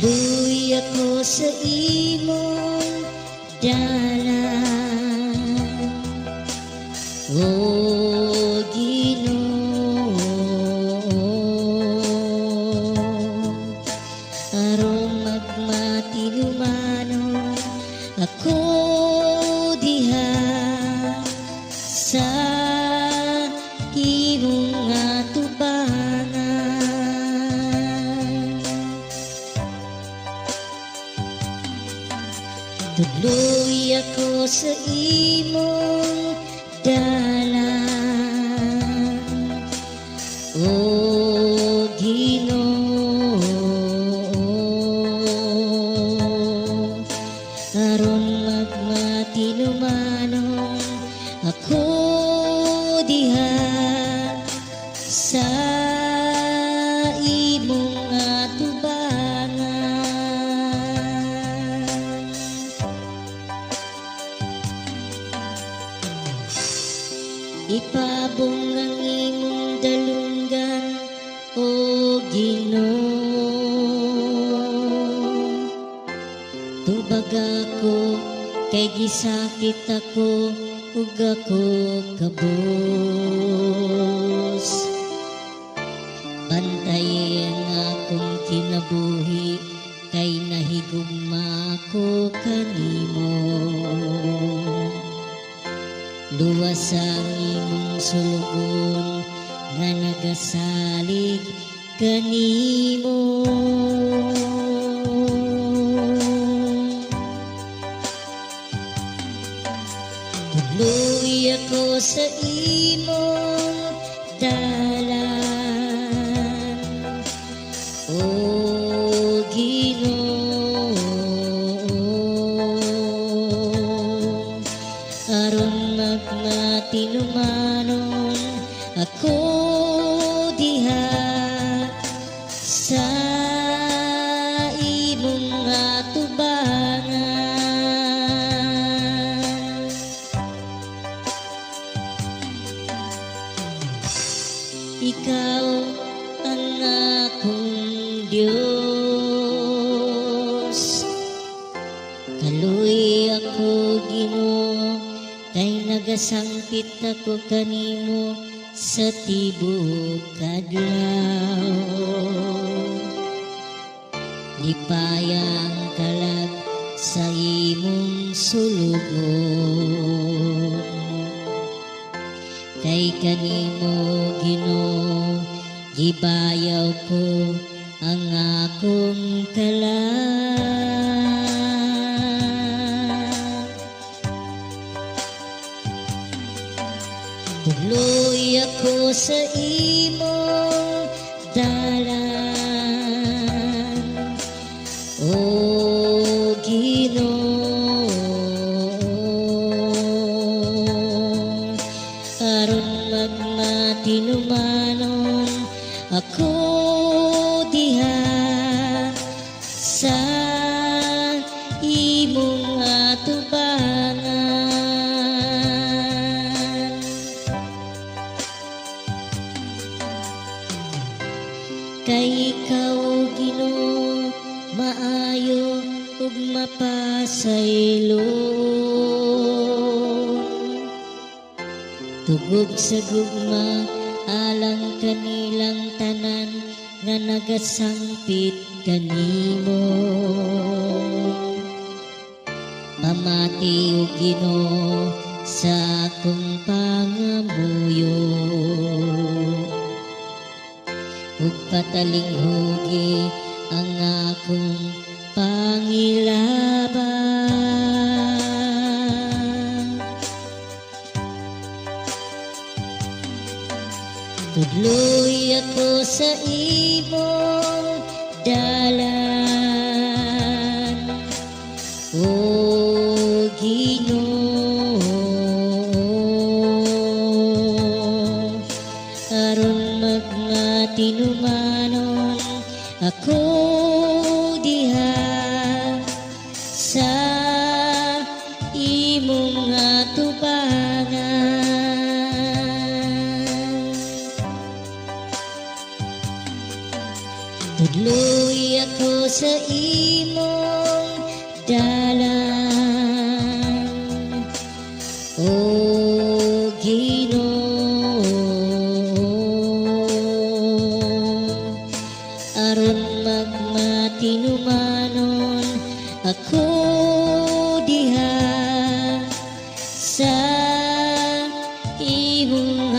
Tuloy ako sa imong dalan, O Ginoo, aron magmatinumanon ako diha sa imong atubangan. Tuloy ako sa imong dalan, O Ginoo, aron magmatinumanon ako diha sa imong atubangan. Ipabong ang imong dalunggan, O Ginoo. Tubag ako kay gisakit ako, ug ako kabos. Bantayan akong kinabuhi, kay nahigugma ako kanimo. Luwas ang imong sulugon nga nagasalig kanimo. Tuloy ako sa imong dalan, O Ginoo, aron magmatinumanon ako diha sa imong atubangan. Ikaw ang akong Diyos, kaluy ako Ginoo, kay nagasangpit ako kanimo sa tibuok adlaw. Lipayang kalag sa imong sulugon, kay kanimo Ginoo gibayaw ko ang akong kalag. Tuloy ako sa imong dalan, O Ginoo, aron magmatinumanon ako diha sa imong atubangan. Kay ikaw Ginoo maayo ug mapasaylo, tugog sa gugma alang kanilang tanan nga nagasangpit kanimo. Pamati o Ginoo sa akong pangamuyo, ug patalinghugi ang akong pangilaban. Tuloy ako sa imong dalan, O Ginoo, aron magmatinumanon ako diha sa imong atubangan. Tudloy ako sa imong dalan, O Ginoo, aron magmatinumanon ako diha sa imong